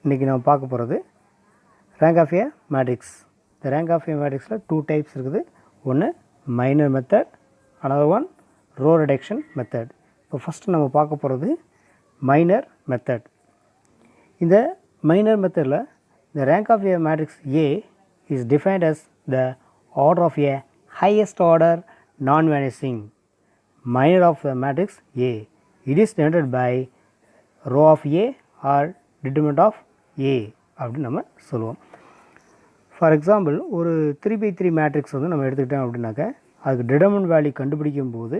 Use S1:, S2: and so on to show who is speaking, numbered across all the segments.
S1: இன்றைக்கி நம்ம பார்க்க போகிறது ரேங்க் ஆஃப் ஏ மேட்ரிக்ஸ். இந்த ரேங்க் ஆஃப் ஏ மேட்ரிக்ஸில் 2 டைப்ஸ் இருக்குது. ஒன்று minor method, another one row reduction method. இப்போ ஃபஸ்ட்டு நம்ம பார்க்க போகிறது மைனர் மெத்தட். இந்த மைனர் மெத்தடில் the rank of a matrix A is defined as the order of a highest order non-vanishing minor of the matrix A. It is denoted by row of A or determinant of A அப்படின்னு நம்ம சொல்லுவோம். For example ஒரு 3x3 matrix வந்து நம்ம எடுத்துக்கிட்டோம் அப்படின்னாக்க அதுக்கு determinant value கண்டுபிடிக்கும் போது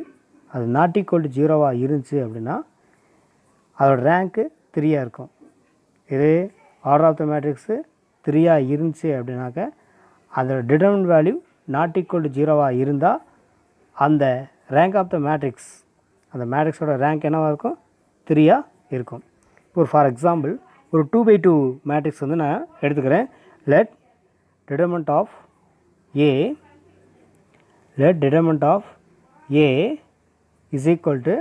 S1: அது நாட் ஈக்குவல் டு 0வாக இருந்துச்சு அப்படின்னா அதோட ரேங்க்கு 3ஆக இருக்கும். இது ஆர்டர் ஆஃப் த மேட்ரிக்ஸு 3ஆக இருந்துச்சு அப்படின்னாக்க அதோட determinant value not equal to 0வாக இருந்தால் அந்த ரேங்க் ஆஃப் த மேட்ரிக்ஸ், அந்த மேட்ரிக்ஸோட ரேங்க் என்னவாக இருக்கும்? 3ஆக இருக்கும். இப்போ ஃபார் எக்ஸாம்பிள் ஒரு 2x2 மேட்ரிக்ஸ் வந்து நான் எடுத்துக்கிறேன். let determinant of A is equal to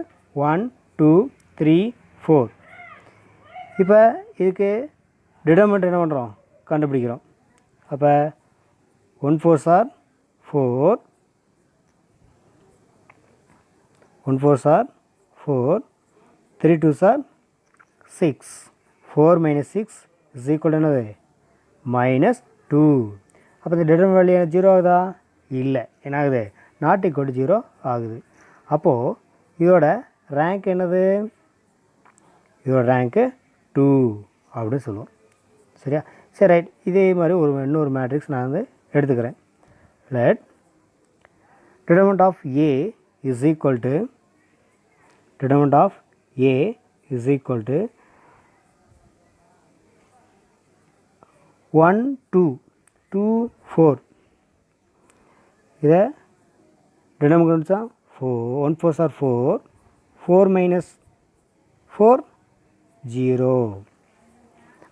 S1: 1 2 3 4. இப்போ இதுக்கு டிட்டர்மினன்ட் என்ன பண்ணுறோம்? கண்டுபிடிக்கிறோம். அப்போ 1 4s are 4, 1 4s are 4, 3 2s are 6, 4 minus 6 is equal to என்னது? minus 2. அப்போ இந்த டிட்டர்மினன்ட் வேல்யூ 0 ஆகுதா? இல்லை. என்ன ஆகுது? நாட் ஈக்குவல் டு 0 ஆகுது. அப்போது இதோட ரேங்க் என்னது? இதோட ரேங்க்கு 2 அப்படின்னு சொல்லுவோம். சரியா? சரி, ரைட். இதே மாதிரி இன்னொரு மேட்ரிக்ஸ் நான் வந்து எடுத்துக்கிறேன். let determinant of A is equal to 1 2 2 4. இதை டிட்டர்மினன்ட் தான் 1 4s are 4, 4 minus 4 0.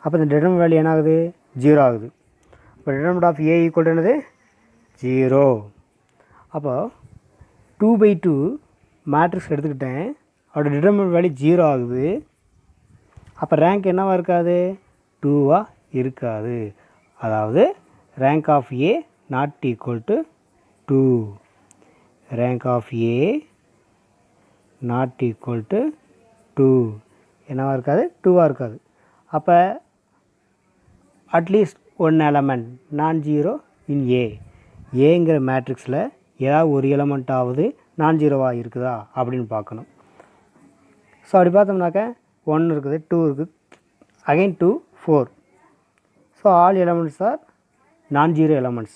S1: அப்போ இந்த டிட்டர்மினன்ட் வேல்யூ என்ன ஆகுது? 0 ஆகுது. இப்போ determinant of A equal to என்னது? 0. அப்போ 2x2 மேட்ரிக்ஸ் எடுத்துக்கிட்டேன். அதோட டிட்டர்மினன்ட் வேல்யூ 0 ஆகுது. அப்போ ரேங்க் என்னவாக இருக்காது? 2வாக இருக்காது. அதாவது rank of A not equal to 2. Rank of A not equal to 2 என்னவாக இருக்காது? 2வாக இருக்காது. அப்போ at least one element non zero in ஏங்கிற மேட்ரிக்ஸில் ஏதாவது ஒரு எலமெண்ட்டாவது நான் ஜீரோவாக இருக்குதா அப்படின்னு பார்க்கணும். ஸோ அப்படி பார்த்தோம்னாக்க 1 இருக்குது, 2 இருக்குது, again 2 4. So all elements R நான் ஜீரோ எலமெண்ட்ஸ்.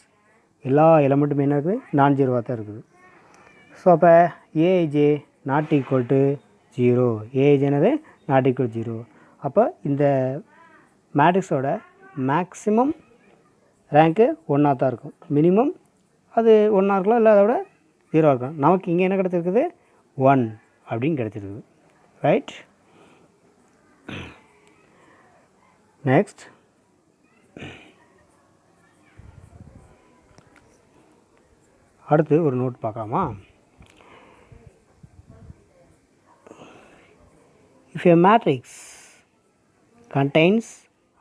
S1: எல்லா எலமெண்ட்டுமே என்ன இருக்குது? நான் ஜீரோவாக தான் இருக்குது. ஸோ அப்போ ஏஜே நாட் ஈக்குவல் டு 0. ஏஜ் என்னது? Not equal 0. அப்போ இந்த மேட்ரிக்ஸோட மேக்ஸிமம் ரேங்க்கு 1ஆக தான் இருக்கும். மினிமம் அது 1ஆக இருக்கலாம், இல்லை அதோட 0 இருக்கலாம். நமக்கு இங்கே என்ன கிடச்சிருக்குது? 1 அப்படின்னு கிடச்சிருக்குது. ரைட். நெக்ஸ்ட் அடுத்து ஒரு நோட் பார்க்கலாமா? If a matrix contains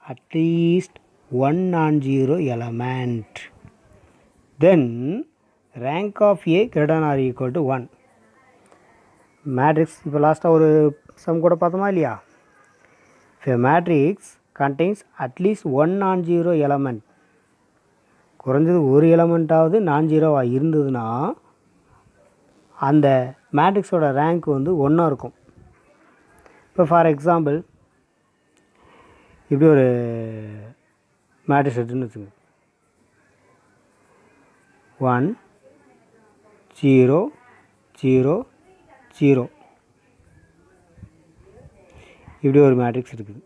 S1: at least one non-zero element, then rank of A greater than or equal to 1. Matrix இப்போ லாஸ்ட்டாக ஒரு சம் கூட பார்த்தோமா இல்லையா? If a matrix contains at least one non-zero element, குறைஞ்சது ஒரு எலமெண்ட்டாவது நான் ஜீரோவாக இருந்ததுன்னா அந்த மேட்ரிக்ஸோட ரேங்க் வந்து 1ஆக இருக்கும். இப்போ ஃபார் எக்ஸாம்பிள் இப்படி ஒரு மேட்ரிக்ஸ் எடுத்துன்னு வச்சுங்க. 1 0 0 0 இப்படி ஒரு மேட்ரிக்ஸ் இருக்குது.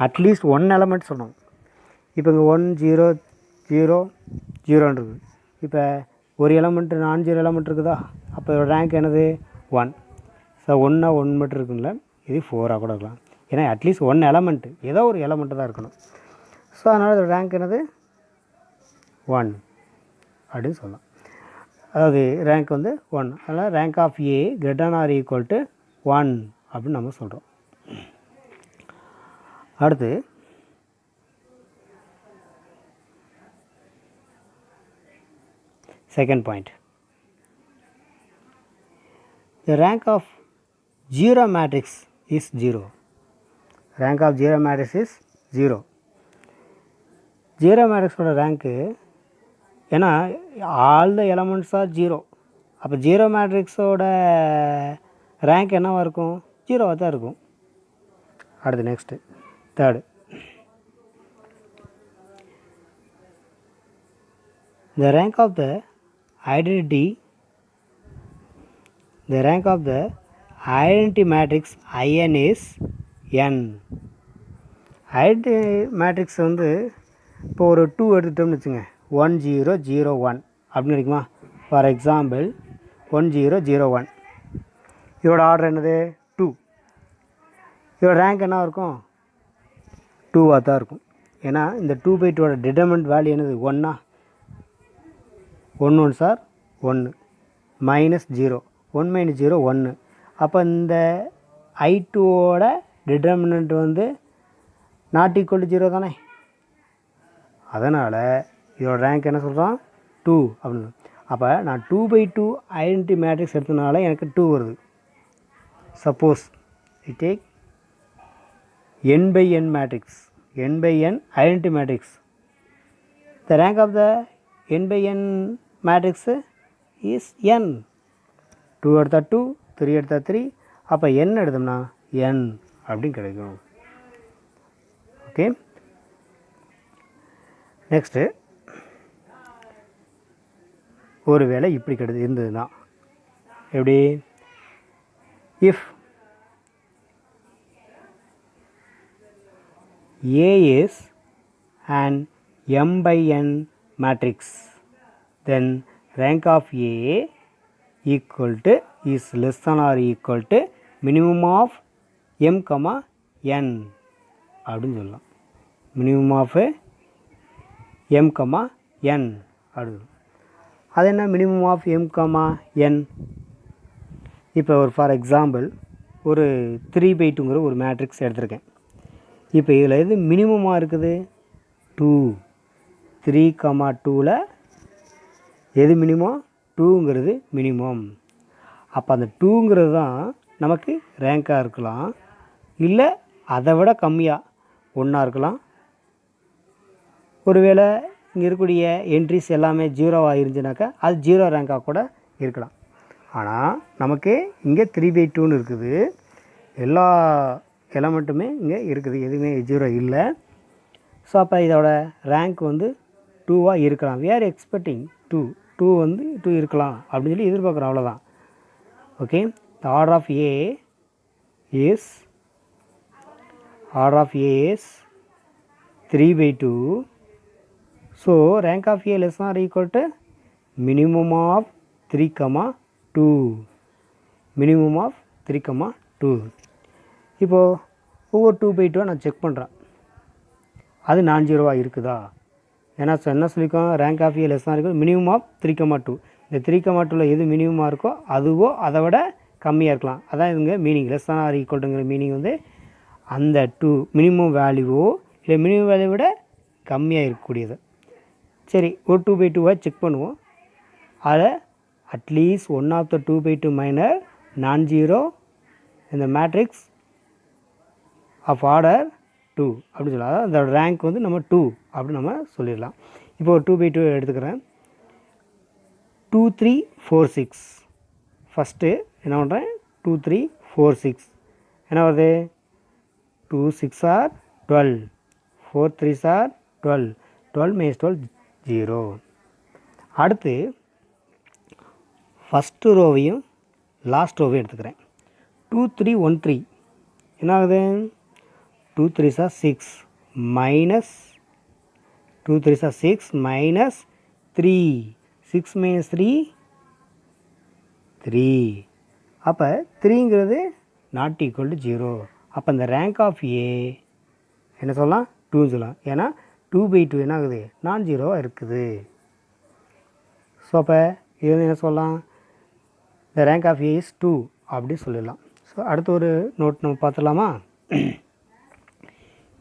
S1: அட்லீஸ்ட் ஒன் எலமெண்ட் சொன்னோம். இப்போ இங்கே 1 0 0 0ன்றது. இப்போ ஒரு எலமெண்ட்டு நான் ஜீரோ எலமெண்ட் இருக்குதா? அப்போ இதோட ரேங்க் என்னது? 1. ஸோ 1 மட்டும் இருக்குங்களா? இது 4ஆக கூட இருக்கலாம். ஏன்னா அட்லீஸ்ட் ஒன் எலமெண்ட்டு, ஏதோ ஒரு எலமெண்ட்டு தான் இருக்கணும். ஸோ அதனால் இதோட ரேங்க் என்னது? 1 அப்படின்னு சொல்லலாம். அதாவது ரேங்க் வந்து 1. அதனால் rank of A greater than or equal to 1 அப்படின்னு நம்ம சொல்கிறோம். அடுத்து second point, the rank of zero matrix is 0. Rank of zero matrix is 0. Zero matrix ஓட ரேங்க்கு ஏன்னா all the elements R zero. அப்போ ஜீரோ மேட்ரிக்ஸோட ரேங்க் என்னவாக இருக்கும்? ஜீரோவாக தான் இருக்கும். அடுத்து next third, the rank of the identity matrix IN is n. Identity matrix வந்து இப்போ ஒரு 2 எடுத்துட்டோம்னு வச்சுங்க, 1 0 0 1 அப்படின்னு இருக்குமா. ஃபார் எக்ஸாம்பிள் 1 0 0 1, இதோட ஆர்டர் என்னது? 2. இதோட ரேங்க் என்ன இருக்கும்? 2வாக தான் இருக்கும். ஏன்னா இந்த 2/2ஓட டிட்டர்மினன்ட் வேல்யூ என்னது? 1. 1 1 சார் 1 -0, 1 - 0 1. அப்போ இந்த I2ஓட டிட்டர்மினன்ட் வந்து நாட் ஈக்குவல் டு 0 தானே. அதனால் இதோட ரேங்க் என்ன சொல்கிறோம்? 2 அப்படின்னு. அப்போ நான் 2/2 ஐடென்டி மேட்ரிக்ஸ் எடுத்தனால எனக்கு 2 வருது. Suppose I take n/n matrix, n/n identity matrix, the rank of the n/n matrix is n. 2 எடுத்தால் 2, 3 எடுத்தால் 3, அப்போ n எடுத்தோம்னா n அப்படின்னு கிடைக்கும். ஓகே, நெக்ஸ்ட்டு ஒரு வேளை இப்படி இருந்ததுன்னா எப்படி? If A is an m/n matrix, then rank of A equal to is less than or equal to minimum of m, n அப்படின்னு சொல்லலாம். மினிமம் ஆஃப் m, n அப்படின்னு. அது என்ன மினிமம் ஆஃப் m, n? இப்போ ஒரு ஃபார் எக்ஸாம்பிள் ஒரு 3/2ங்கிற ஒரு matrix எடுத்திருக்கேன். இப்போ இதில் எது மினிமமாக இருக்குது? 2. 3, 2ல் எது மினிமம்? 2ங்கிறது மினிமம். அப்போ அந்த 2ங்கிறது தான் நமக்கு ரேங்காக இருக்கலாம், இல்லை அதை விட கம்மியாக 1 இருக்கலாம். ஒருவேளை இங்கே இருக்கக்கூடிய என்ட்ரிஸ் எல்லாமே 0வாக இருந்துச்சுனாக்கா அது 0 ரேங்காக கூட இருக்கலாம். ஆனால் நமக்கு இங்கே 3/2ன்னு இருக்குது, எல்லா எலமெண்ட்டுமே இங்கே இருக்குது, எதுவுமே 0 இல்லை. ஸோ அப்போ இதோட ரேங்க் வந்து 2வாக இருக்கலாம். we are expecting 2 வந்து 2 இருக்கலாம் அப்படின்னு சொல்லி எதிர்பார்க்குறோம், அவ்வளோதான். Okay, the order of A is 3/2. So rank of A less than or equal to minimum of 3, 2. minimum of 3, 2. இப்போது ஒவ்வொரு 2/2 நான் செக் பண்ணுறேன், அது நான் ஜீரோவாக இருக்குதா? ஏன்னா என்ன சொல்லியிருக்கோம்? ரேங்க் ஆஃப் ஏ லெஸ் தான் இருக்கும் மினிமம் ஆஃப் 3, 2. இந்த 3, 2ல் எது மினிமமாக இருக்கோ அதுவோ அதை விட கம்மியாக இருக்கலாம். அதான் இங்கே மீனிங். லெஸ் தான் ஆர் ஈக்குவல்ட்டுங்கிற மீனிங் வந்து அந்த 2 மினிமம் வேல்யூவோ இல்லை மினிமம் வேல்யூ விட கம்மியாக இருக்கக்கூடியது. சரி, ஒரு 2/2 செக் பண்ணுவோம். அதில் அட்லீஸ்ட் 1 ஆஃப் த 2/2 மைனர் நான் ஜீரோ இந்த மேட்ரிக்ஸ் ஆஃப் ஆர்டர் 2 அப்படின்னு சொல்லலாம். அதாவது அதோட ரேங்க் வந்து நம்ம 2 அப்படின்னு நம்ம சொல்லிடலாம். இப்போ ஒரு 2/2 எடுத்துக்கிறேன். 2 3 4 6. ஃபஸ்ட்டு என்ன பண்ணுறேன்? 2 3 4 6 என்ன வருது? 2 6 are 12, 4 3 are 12, 12 - 12 0. அடுத்து ஃபஸ்ட்டு ரோவையும் லாஸ்ட் ரோவையும் எடுத்துக்கிறேன். 2 3 1 3 என்ன ஆகுது? 2 3 are 6 minus 2 3 are 6 minus 3. 6 minus 3 3. அப்போ 3ங்கிறது நாட் ஈக்குவல் டு 0. அப்போ இந்த ரேங்க் ஆஃப் ஏ என்ன சொல்லலாம்? 2ன்னு சொல்லலாம். ஏன்னா 2/2 என்ன ஆகுது? நான் ஜீரோவாக இருக்குது. ஸோ அப்போ இது வந்து என்ன சொல்லலாம்? The rank of A is 2 அப்படி சொல்லிடலாம். ஸோ அடுத்த ஒரு நோட் நம்ம பார்த்துடலாமா?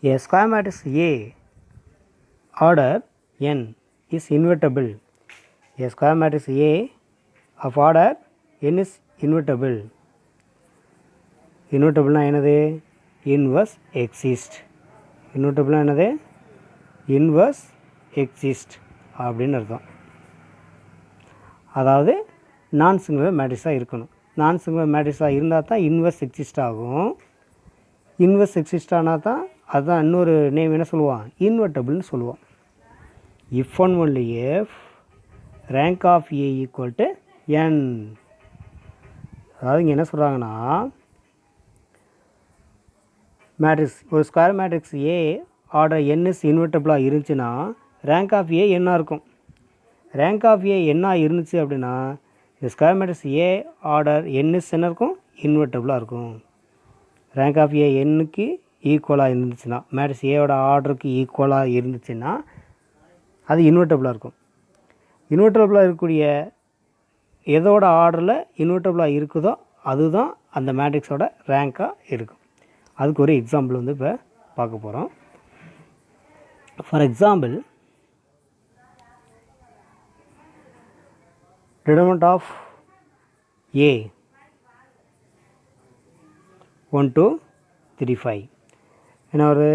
S1: A square matrix A order n is invertible. A square matrix A of order n is invertible. Invertible என்னது? Inverse exist. Invertible என்னது? Inverse exist அப்படின்னு அர்த்தம். அதாவது நான் சிங்குலர் மேட்ரிக்ஸாக இருக்கணும். நான் சிங்குலர் மேட்ரிக்ஸாக இருந்தால் தான் இன்வெர்ஸ் எக்ஸிஸ்ட் ஆகும். இன்வெர்ஸ் எக்ஸிஸ்ட் ஆனால் தான் அதுதான் இன்னொரு நேம் என்ன சொல்லுவான்? இன்வெர்ட்டபிள்னு சொல்லுவான். If and only if rank of A equal to N. அதாவது இங்கே என்ன சொல்கிறாங்கன்னா, மேட்ரிக்ஸ் ஒரு square matrix A order N is இன்வெர்ட்டபிளாக இருந்துச்சுன்னா ரேங்க் ஆஃப் ஏ என்ன இருக்கும்? ரேங்க் ஆஃப் ஏ என்ன இருந்துச்சு அப்படின்னா இந்த ஸ்கொயர் மேட்ரிக்ஸ் ஏ ஆர்டர் என்எஸ் என்ன இருக்கும்? இன்வெர்ட்டபிளாக இருக்கும். ரேங்க் ஆஃப் ஏ எண்ணுக்கு ஈக்குவலாக இருந்துச்சுன்னா, மேட்ரிக்ஸ் ஏவோட ஆர்டருக்கு ஈக்குவலாக இருந்துச்சுன்னா அது இன்வெர்ட்டபிளாக இருக்கும். இன்வெர்ட்டபிளாக இருக்கக்கூடிய எதோட ஆர்டரில் இன்வெர்ட்டபிளாக இருக்குதோ அதுதான் அந்த மேட்ரிக்ஸோட ரேங்காக இருக்கும். அதுக்கு ஒரு எக்ஸாம்பிள் வந்து இப்போ பார்க்க போகிறோம். For example, determinant of A 1 2 3 5 என்ன ஒரு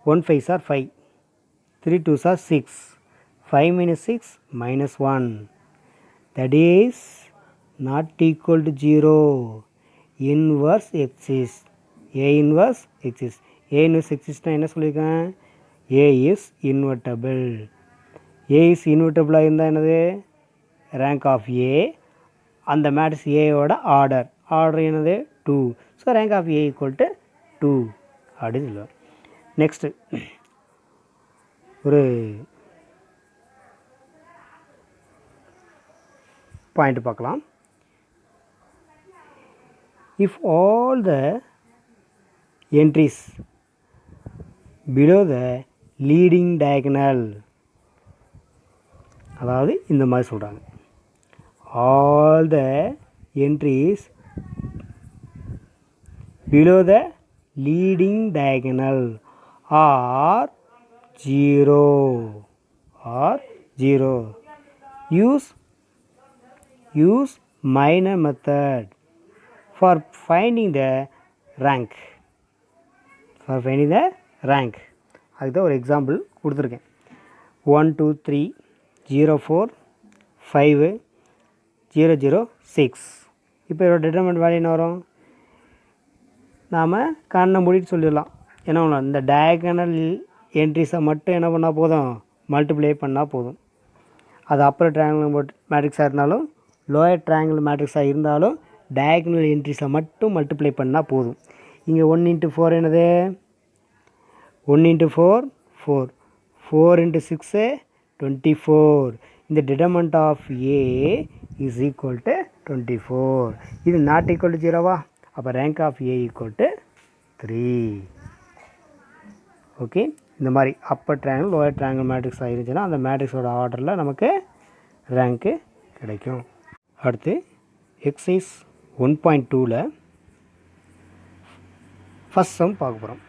S1: 1 5s are 5, 3 2s are 6, 5 minus 6 minus 1, that is not equal to 0. Inverse exists. A inverse exists. A inverse exists என்ன சொல்லியிருக்கேன்? A is invertible. A is invertible இருந்தால் என்னது? ரேங்க் ஆஃப் ஏ அந்த matrix ஏயோட order என்னது? 2. So rank of A equal to 2 அப்படின்னு சொல்லுவார். Next ஒரு point பார்க்கலாம். If all the entries below the leading diagonal, அதாவது இந்த மாதிரி சொல்கிறாங்க, all the entries below the leading diagonal are 0 use minor method for finding the rank. அதுக்கு ஒரு எக்ஸாம்பிள் கொடுத்துருக்கேன். 1 2 3 0 4 5 0 0 6. இப்போ இதோட டிட்டர்மினன்ட் வேல்யூ என்ன வரும்? நாம் கண்ணை மூடிட்டு சொல்லிடலாம். என்ன பண்ணலாம்? இந்த டயகனல் என்ட்ரிஸை மட்டும் என்ன பண்ணால் போதும்? மல்டிப்ளை பண்ணால் போதும். அது அப்பர் ட்ரையாங்கிள் மேட்ரிக்ஸாக இருந்தாலும் லோயர் ட்ரையாங்கிள் மேட்ரிக்ஸாக இருந்தாலும் டயகனல் என்ட்ரிஸை மட்டும் மல்டிப்ளை பண்ணால் போதும். இங்கே 1 × 4 என்னது? 1 × 4 4, 4 × 6 24. இந்த determinant of A is equal to 24. இது நாட் ஈக்குவல் டு 0வா? அப்போ rank of A equal to 3. Okay, இந்த மாதிரி upper triangle lower triangle matrix ஆகிருந்துச்சுன்னா அந்த மேட்ரிக்ஸோட ஆர்டரில் நமக்கு ரேங்க்கு கிடைக்கும். அடுத்து எக்ஸசைஸ் 1.2ல் ஃபஸ்ட் சம் பார்க்க போகிறோம்.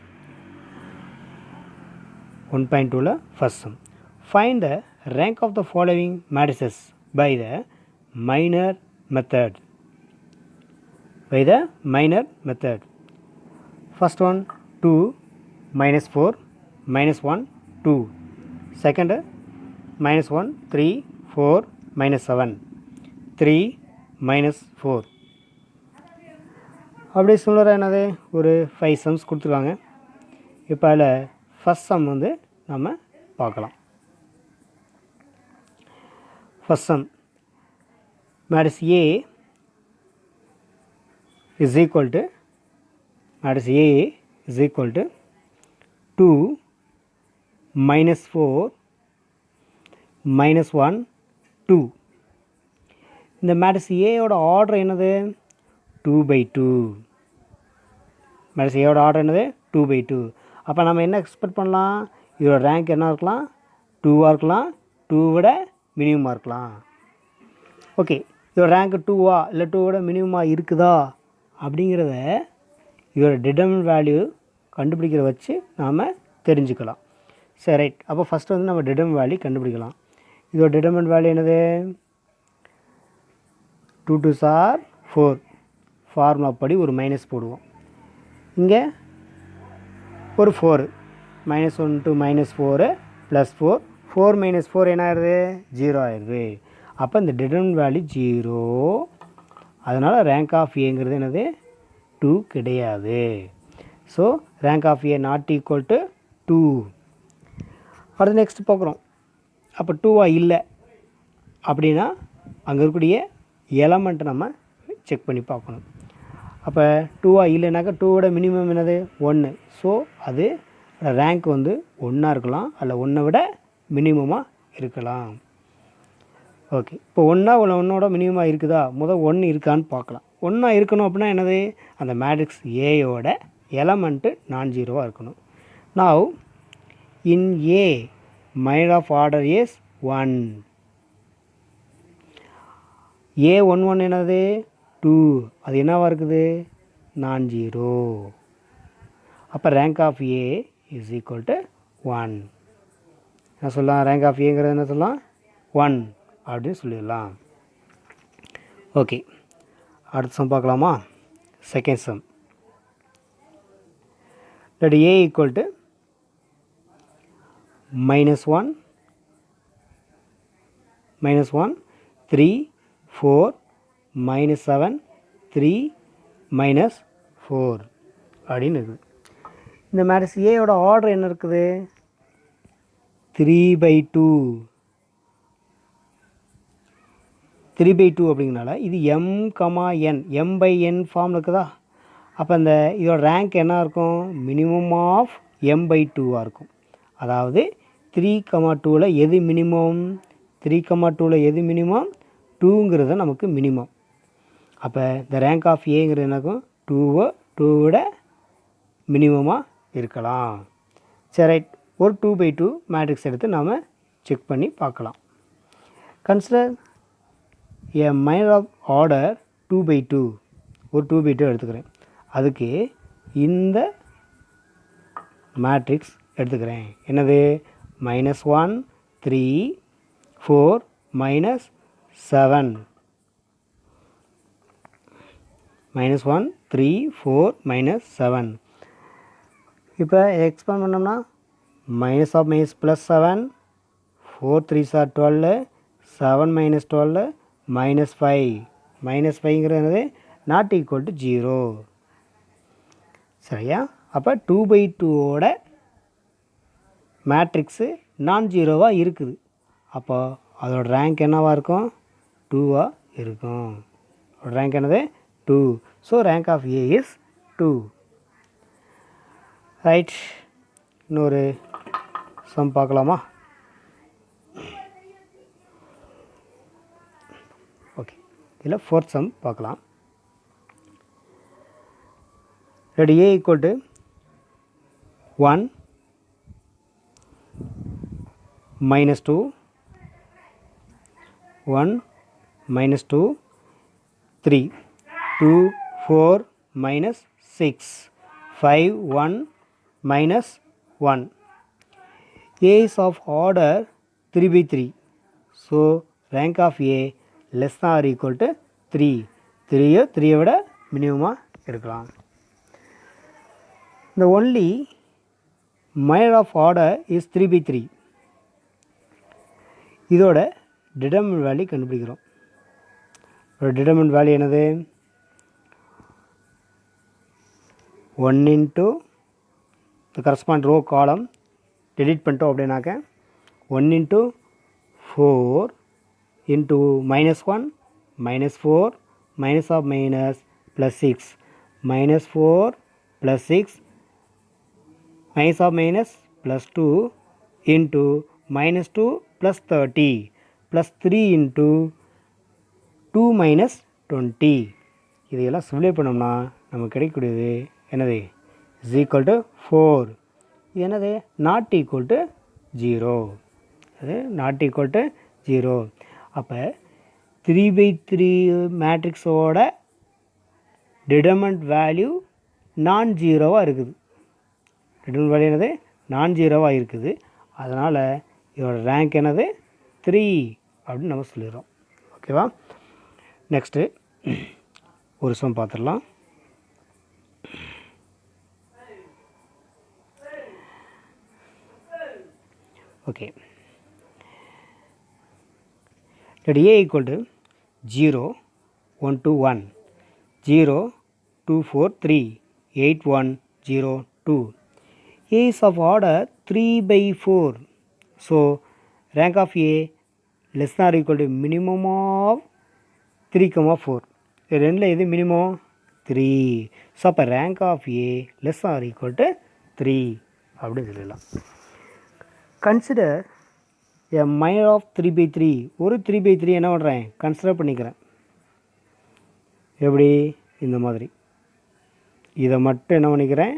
S1: 1.2ல் first sum. Find the rank of the following matrices by the minor method. First one 2 minus 4 minus 1 2. Second minus 1 3 4 minus 7 3 minus 4. அப்படியே சிமிலராக என்னது ஒரு 5 சம்ஸ் கொடுத்துருக்காங்க. இப்போ அதில் ஃபஸ்ட் சம் வந்து நம்ம பார்க்கலாம். First sum, matrix A is equal to 2 minus 4 minus 1 2. இந்த மேட்ரிக்ஸ் ஏயோட ஆர்டர் என்னது? 2/2. மேட்ரிக்ஸ் ஏயோட ஆர்டர் என்னது? 2/2. அப்போ நம்ம என்ன எக்ஸ்பெக்ட் பண்ணலாம்? இதோட ரேங்க் என்ன இருக்கலாம்? 2வாக இருக்கலாம், 2 விட மினிமமாக இருக்கலாம். ஓகே, இதோட ரேங்க் 2வா இல்லை 2 விட மினிமமாக இருக்குதா அப்படிங்கிறத இதோட டிட்டர்மினன்ட் வேல்யூ கண்டுபிடிக்கிற வச்சு நாம் தெரிஞ்சுக்கலாம். சரி ரைட். அப்போ ஃபஸ்ட்டு வந்து நம்ம டிடர்மினன்ட் வேல்யூ கண்டுபிடிக்கலாம். இதோட டிடர்மினன்ட் வேல்யூ என்னது? 2 2s are 4. ஃபார்முலா படி ஒரு மைனஸ் போடுவோம். இங்கே ஒரு 4 -1 to -4 + 4 4 - 4 என்ன ஆயிடுது? 0 ஆயிடுது. அப்போ இந்த டிடர்மினன்ட் வேல்யூ 0. அதனால் ரேங்க் ஆஃப் ஏங்கிறது என்னது? 2 கிடையாது. So rank of A not equal to 2. அடுத்து நெக்ஸ்ட் பார்க்குறோம். அப்போ 2வா இல்லை அப்படின்னா அங்கே இருக்கக்கூடிய எலமெண்ட்டை நம்ம செக் பண்ணி பார்க்கணும். அப்போ 2வா இல்லைனாக்கா 2வோட மினிமம் என்னது? 1. ஸோ அது ரேங்க் வந்து 1ஆக இருக்கலாம், அல்ல 1 விட மினிமமாக இருக்கலாம். ஓகே, இப்போ 1ஓட மினிமமாக இருக்குதா? முதல் 1 இருக்கான்னு பார்க்கலாம். 1 இருக்கணும் அப்படின்னா என்னது? அந்த மேட்ரிக்ஸ் ஏயோட எலமெண்ட்டு நான் ஜீரோவாக இருக்கணும். Now in A minor of order is 1. A11 என்னது? 2. அது என்னவாக இருக்குது? Non zero. அப்போ rank of A is equal to 1. என்ன சொல்லலாம்? ரேங்க் ஆஃப் ஏங்கிறது என்ன சொல்லலாம்? 1 அப்படின்னு சொல்லிடலாம். ஓகே, அடுத்த சம் பார்க்கலாமா? Second sum. let a equal to -1 3 4 -7 3 -4 அப்படின்னு இருக்குது. இந்த மேட்ரிக்ஸ் ஏயோட ஆர்டர் என்ன இருக்குது? 3/2. 3/2 அப்படிங்கிறனால இது m/n ஃபார்ம் இருக்குதா? அப்போ இந்த இதோட ரேங்க் என்ன இருக்கும்? மினிமம் ஆஃப் m/2ஆக இருக்கும். அதாவது 3,2ல் எது மினிமம்? 3,2ல் எது மினிமம்? 2ங்கிறது நமக்கு மினிமம். அப்போ இந்த ரேங்க் ஆஃப் ஏங்கிறது என்னக்கும்? 2 விட மினிமமாக இருக்கலாம். சரி ரைட். ஒரு 2/2 மேட்ரிக்ஸ் எடுத்து நாம் செக் பண்ணி பார்க்கலாம். Consider a minor of order 2/2. ஒரு 2/2 எடுத்துக்கிறேன். அதுக்கு இந்த மேட்ரிக்ஸ் எடுத்துக்கிறேன். என்னது? -1 3 4 -7 -1 3 4 -7. இப்போ எக்ஸ்பேண்ட் பண்ணோம்னா -+7 4 3s are 12 7 -12 -5 -5ங்கிறது என்னது? Not equal to 0. சரியா? அப்போ 2/2ஓட மேட்ரிக்ஸு நான் ஜீரோவாக இருக்குது. அப்போ அதோட ரேங்க் என்னவாக இருக்கும்? 2ஆக இருக்கும். அதோட ரேங்க் என்னது? 2. So rank of A is 2. Right. இன்னொரு சம் பார்க்கலாமா? ஓகே, இதில் ஃபோர்த் சம் பார்க்கலாம். let a equal to 1 -2 1 -2 3 2 4 -6 5 1 -1. A is of order 3/3. So rank of A less than or equal to 3. 3 விட மினிமமாக இருக்கலாம். The only minor of order is 3/3. இதோட determinant value கண்டுபிடிக்கிறோம். Determinant value என்னது? 1 into the corresponding row column delete பண்ணிட்டோம் அப்படின்னாக்க 1 into 4 into -1 -4 minus of minus +6 -4 +6 minus of minus +2 into -2 +30 +3 into 2 -20. இதையெல்லாம் simplify பண்ணோம்னா நமக்கு கிடைக்கக்கூடியது என்னது? is equal to 4. இது என்னது? Not equal to 0. அது நாட் ஈக்குவல் டு 0. அப்போ 3/3 மேட்ரிக்ஸோட டிடர்மினன்ட் வேல்யூ நான் ஜீரோவாக இருக்குது. ரிட்டர்ன் வேல்யூ என்னது நான் ஜீரோவாக இருக்குது. அதனால் இதோட ரேங்க் என்னது 3 அப்படின்னு நம்ம சொல்லிடுறோம். ஓகேவா? நெக்ஸ்ட்டு ஒரு சம் பார்த்துடலாம். Okay, let A equal to 0 1 2 1 0 2 4 3 8 1 0 2. A is of order 3 by 4. So rank of A less than or equal to minimum of 3, 4. இது ரெண்டில் எது மினிமம் 3. ஸோ அப்போ rank of A less or equal to 3 அப்படின்னு சொல்லலாம். Consider a minor of 3/3. ஒரு 3/3 என்ன பண்ணுறேன் consider பண்ணிக்கிறேன். எப்படி? இந்த மாதிரி இதை மட்டும் என்ன பண்ணிக்கிறேன்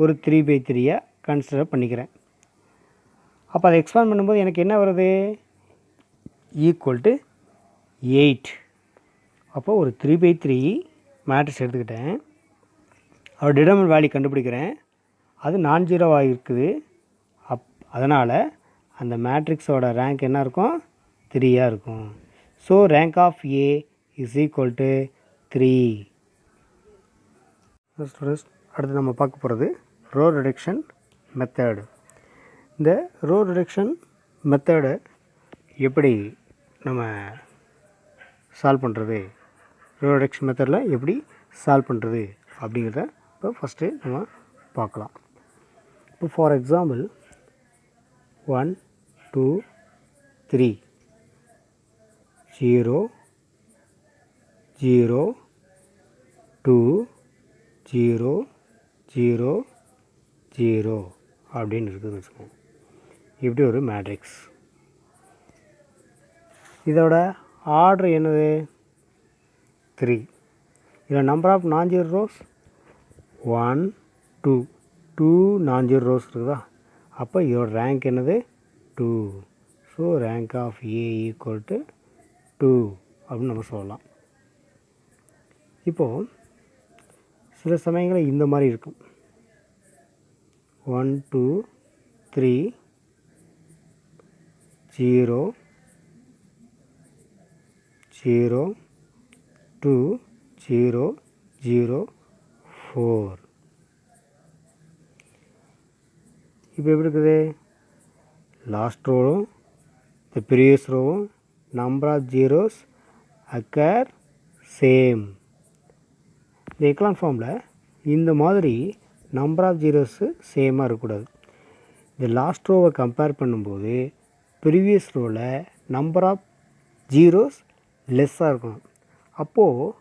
S1: ஒரு 3/3 கன்சிடர் பண்ணிக்கிறேன். அப்போ அதை எக்ஸ்பேண்ட் பண்ணும்போது எனக்கு என்ன வருது ஈக்குவல் டு 8. அப்போ ஒரு 3/3 மேட்ரிக்ஸ் எடுத்துக்கிட்டேன். அதோட டிடர்மினன்ட் வேல்யூ கண்டுபிடிக்கிறேன். அது நான் ஜீரோவாக இருக்குது. அதனால் அந்த மேட்ரிக்ஸோட ரேங்க் என்ன இருக்கும் 3 இருக்கும். So rank of A is equal to 3. அடுத்து நம்ம பார்க்க போகிறது ரோ ரிடக்ஷன் மெத்தடு. இந்த ரோ ரிடக்ஷன் மெத்தடை எப்படி நம்ம சால்வ் பண்ணுறது, ரோ ரிடக்ஷன் மெத்தடில் எப்படி சால்வ் பண்ணுறது அப்படிங்கிறத இப்போ ஃபஸ்ட்டு நம்ம பார்க்கலாம். இப்போ ஃபார் எக்ஸாம்பிள் 1 2 3 0 0 2 0 0 0 அப்படின்னு இருக்குதுன்னு வச்சுக்கோங்க. இப்படி ஒரு மேட்ரிக்ஸ். இதோட ஆர்டர் என்னது 3. இதில் number of nonzero rows 1 2 nonzero rows இருக்குதா? அப்போ இதோட ரேங்க் என்னது 2. So rank of A equal to 2 அப்படின்னு நம்ம சொல்லலாம். இப்போது சில சமயங்களில் இந்த மாதிரி இருக்கும். 1 2 3 0 0 2 0 0 4. இப்போ எப்படி இருக்குது? லாஸ்ட் ரோவும் இந்த ப்ரீவியஸ் ரோவும் number of zeros occur same. இந்த எக்லான் ஃபார்மில் இந்த மாதிரி நம்பர் ஆஃப் ஜீரோஸு சேமாக இருக்கக்கூடாது. இந்த லாஸ்ட் ரோவை கம்பேர் பண்ணும்போது ப்ரீவியஸ் ரோவில் நம்பர் ஆஃப் ஜீரோஸ் லெஸ்ஸாக இருக்கணும். அப்போது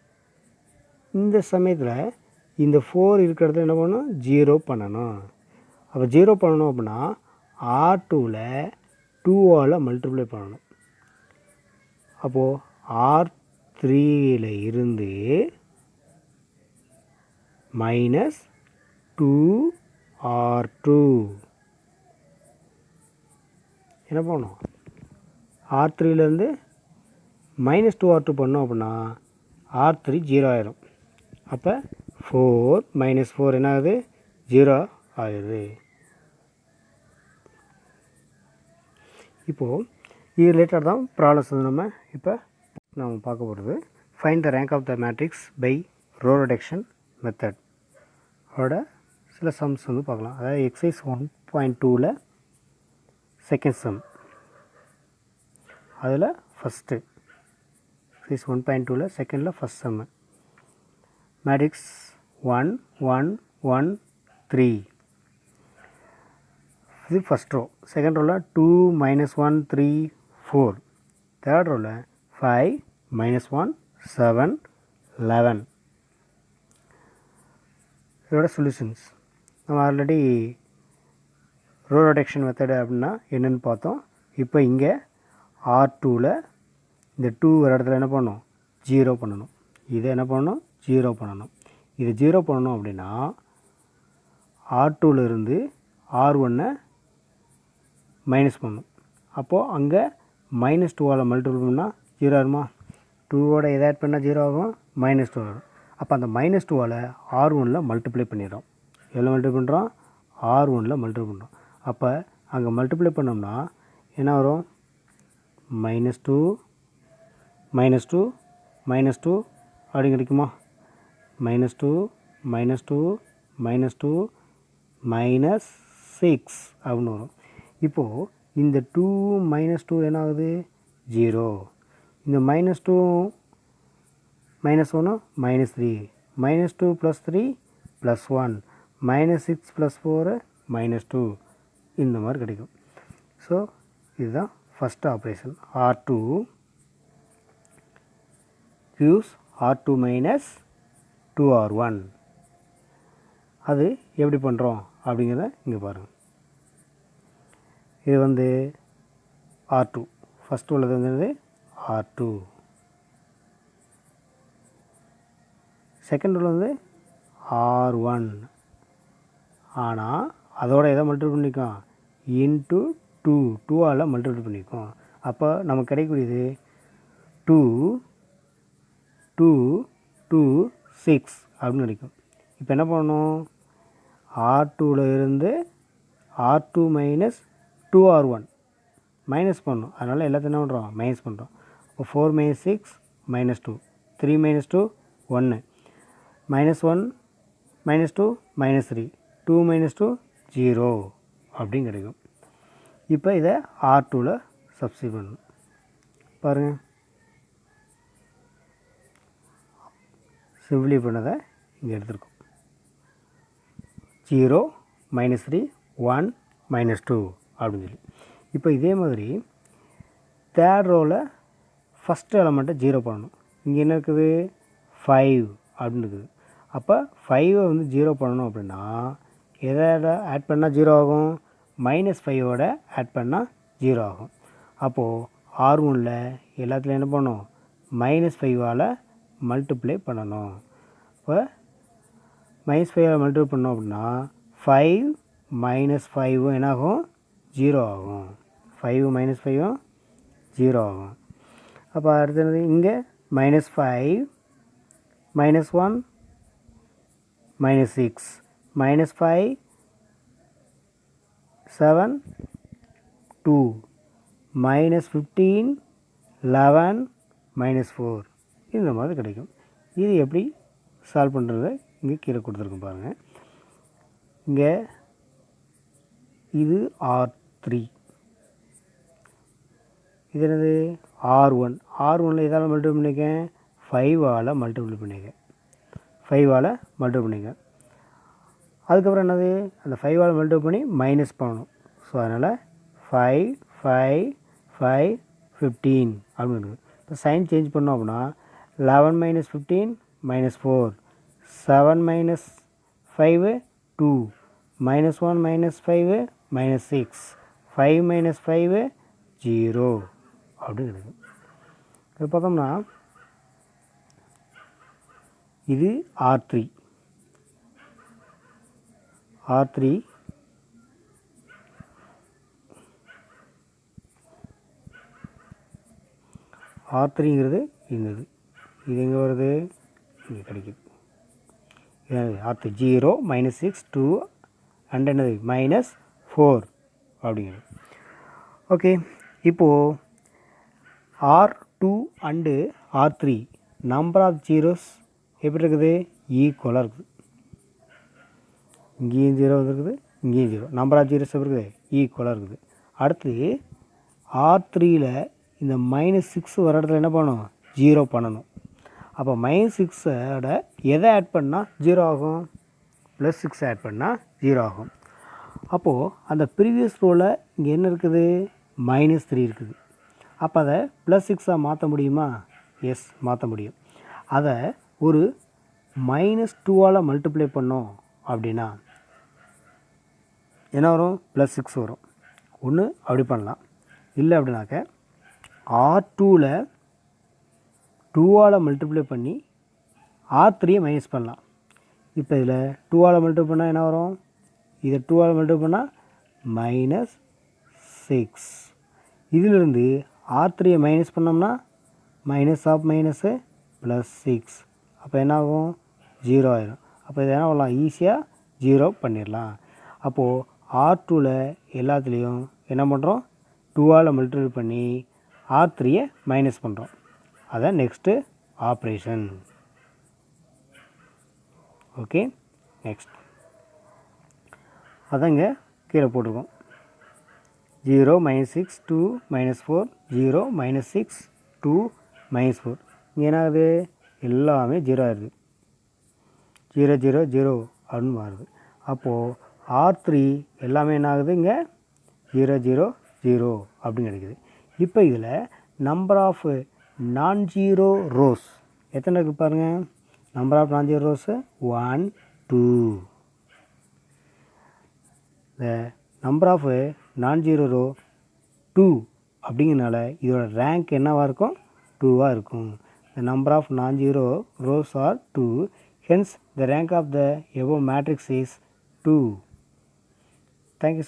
S1: இந்த சமயத்தில் இந்த 4 இருக்கிறத என்ன பண்ணணும் 0 பண்ணணும். அப்போ 0 பண்ணணும் அப்படின்னா R2ல் 2ஆல் மல்டிப்ளை பண்ணணும். அப்போது R3ல் இருந்து மைனஸ் 2R2 என்ன பண்ணணும்? R3லேருந்து மைனஸ் 2R2 பண்ணோம் அப்படின்னா R3 0 ஆயிரும். அப்போ 4 மைனஸ் 4 என்ன ஆகுது 0 ஆகுது. இப்போது இது ரிலேட்டட் தான் ப்ராப்ளம்ஸ் வந்து நம்ம பார்க்க போகிறது. Find the rank of the matrix by row reduction method அதோட சில சம்ஸ் வந்து பார்க்கலாம். அதாவது எக்ஸசைஸ் 1.2ல் செகண்ட் சம், அதில் ஃபஸ்ட்டு எக்ஸசைஸ் 1.2ல் செகண்டில் ஃபஸ்ட் சம்மு. மேட்ரிக்ஸ் 1 1 1 3. இது ஃபஸ்ட் ரோ. செகண்ட் ரோவில் 2 -1 3 4. தேர்ட் ரோவில் 5 -1 7 11. இதோட சொல்யூஷன்ஸ் நம்ம ஆல்ரெடி ரோ ரிடக்ஷன் மெத்தடு அப்படின்னா என்னென்னு பார்த்தோம். இப்போ இங்கே R2ல் இந்த 2 வர இடத்துல என்ன பண்ணணும் 0 பண்ணணும். இதை என்ன பண்ணணும் 0 பண்ணணும். இது 0 பண்ணணும் அப்படின்னா R2ல் இருந்து R1 மைனஸ் பண்ணணும். அப்போது அங்கே -2ஆல் மல்டிபிள் பண்ணால் 0 ஆகுமா? 2ஓட எதை ஆட் பண்ணால் 0 ஆகும் -2 ஆகும். அப்போ அந்த -2ஆல் R1ல் மல்டிப்ளை பண்ணிடுறோம். எவ்வளோ மல்டிப்ளை பண்ணுறோம் R1ல் மல்டிப்ளை பண்ணுறோம். அப்போ அங்கே மல்டிப்ளை பண்ணோம்னா என்ன வரும்? -2 -2 -2 அப்படி கிடைக்குமா? -2 -2 -2 -6 அப்படின்னு வரும். இப்போது இந்த 2 -2 என்ன ஆகுது? 0. இந்த -2 -1 -3 -2 + 3 +1 -6 + 4 -2 இந்த மாதிரி கிடைக்கும். ஸோ இதுதான் first operation. R2 gives R2 - 2R1. அது எப்படி பண்ணுறோம் அப்படிங்கிறத இங்கே பாருங்கள். இது வந்து R2 ஃபஸ்ட்டு உள்ளது வந்து R2, செகண்ட் உள்ளது R1. ஆனால் அதோட எதை மல்டிப்ளை பண்ணிக்கும்? இன்ட்டு 2ஆல் மல்டிப்ளை பண்ணிக்கும். அப்போ நமக்கு கிடைக்கக்கூடியது 2 2 2 6 அப்படின்னு கிடைக்கும். இப்போ என்ன பண்ணணும்? R2ல் இருந்து R2 - 2R1 மைனஸ் பண்ணணும். அதனால் எல்லாத்தையும் என்ன பண்ணுறோம்? மைனஸ் பண்ணுறோம். இப்போ 4 - 6 -2 3 - 2 1 -1 -2 -3 2 - 2 0 அப்படின்னு கிடைக்கும். இப்போ இதை R2ல் சப்ஸ்டிட்யூட் பண்ணணும். பாருங்கள், சிம்பிளி பண்ணதை இங்கே எடுத்துருக்கோம். 0 -3 1 -2 அப்படின்னு சொல்லி. இப்போ இதே மாதிரி தேர்ட் ரோவில் ஃபஸ்ட்டு எலமெண்ட்டை 0 பண்ணணும். இங்கே என்ன இருக்குது? 5 அப்படின்னு இருக்குது. அப்போ 5 வந்து 0 பண்ணணும் அப்படின்னா எதை ஆட் பண்ணால் 0 ஆகும்? -5ஓட ஆட் பண்ணால் 0 ஆகும். அப்போது R1ல் எல்லாத்துலேயும் என்ன பண்ணணும்? -5ஆல் மல்டிப்ளை பண்ணணும். இப்போ -5ஆல் மல்டிப்ளை பண்ணோம் அப்படின்னா 5 - 5 என்னாகும்? 0 ஆகும். 5 - 5 0 ஆகும். அப்போ அடுத்தது இங்கே -5 -1 -6 -5 7 2 -15 11 -4 இந்த மாதிரி கிடைக்கும். இது எப்படி சால்வ் பண்ணுறது இங்கே கீழே கொடுத்துருக்கோம் பாருங்கள். இங்கே இது R3, இது என்னது? R1. R1ல் எதால் மல்டிப்ளை பண்ணிக்கேன்? 5ஆல் மல்டிப்ளை பண்ணிக்கேன். 5ஆல் மல்டிப்ளை பண்ணிக்கேன். அதுக்கப்புறம் என்னது? அந்த 5ஆல் மல்டிப்ளை பண்ணி மைனஸ் பண்ணணும். ஸோ அதனால் 5 5 5 15 அப்படின்னு இருக்குது. இப்போ சைன் சேஞ்ச் பண்ணோம் அப்படின்னா 11 - 15 -4 7 - 5 2 -1 -5 -6 5 - 5 0 அப்படின்னு இருக்குது. இது பார்த்தோம்னா இது R3. R3ங்கிறது இங்கே இது எங்கே வருது? இங்கே கிடைக்குது. R3 0 -6 2 அண்ட் என்னது? -4 அப்படிங்கிறது. ஓகே, இப்போது R2 and R3 number of zeros எப்படி இருக்குது? ஈக்குவலாக இருக்குது. இங்கேயும் 0 வந்துருக்குது, இங்கேயும் 0. நம்பர் ஆஃப் ஜீரோஸ் எப்படி இருக்குது? ஈக்குவலாக இருக்குது. அடுத்து R3ல் இந்த -6 வர இடத்துல என்ன பண்ணணும்? 0 பண்ணணும். அப்போ -6ஓட எதை ஆட் பண்ணால் 0 ஆகும்? +6 ஆட் பண்ணால் 0 ஆகும். அப்போது அந்த ப்ரீவியஸ் ரோவில் இங்கே என்ன இருக்குது? -3 இருக்குது. அப்போ அதை +6ஆக மாற்ற முடியுமா? எஸ், மாற்ற முடியும். அதை ஒரு -2ஆல் மல்டிப்ளை பண்ணோம் அப்படின்னா என்ன வரும்? +6 வரும். ஒன்று அப்படி பண்ணலாம். இல்லை அப்படின்னாக்க R2ல் 2ஆல் மல்டிப்ளை பண்ணி R3யை மைனஸ் பண்ணலாம். இப்போ இதில் 2ஆல் மல்டிப்ளை பண்ணால் என்ன வரும்? இதை 2ஆல் மல்டிப்ளை பண்ணால் -6. இதிலிருந்து R3யை மைனஸ் பண்ணோம்னா -6 அப்போ என்ன ஆகும்? 0 ஆயிரும். அப்போ இதை என்ன பண்ணலாம்? ஈஸியாக 0 பண்ணிடலாம். அப்போது R2ல் எல்லாத்துலேயும் என்ன பண்ணுறோம், 2ஆல் மல்டிப்ளை பண்ணி R3யை மைனஸ் பண்ணுறோம். அதான் நெக்ஸ்ட்டு ஆப்ரேஷன். ஓகே, நெக்ஸ்ட் அதான் இங்கே கீழே போட்டிருக்கோம். 0 -6 2 -4 0 -6 2 -4. இங்கே என்ன ஆகுது, எல்லாமே 0 ஆகிடுது. 0 0 0 அப்படின்னு மாறுது. அப்போது R3 எல்லாமே என்ன ஆகுது, இங்கே 0 0 0 அப்படின்னு கிடைக்குது. இப்போ இதில் நம்பர் ஆஃப் நான் ஜீரோ ரோஸ் எத்தனை இருக்குது பாருங்கள். நம்பர் ஆஃப் நான் zero rose 1 2. the number of non-zero row 2 அப்படிங்கிறனால இதோட ரேங்க் என்னவாக இருக்கும், 2ஆக இருக்கும். the number of non-zero rows are 2, hence the rank of the above matrix is 2. Thank you.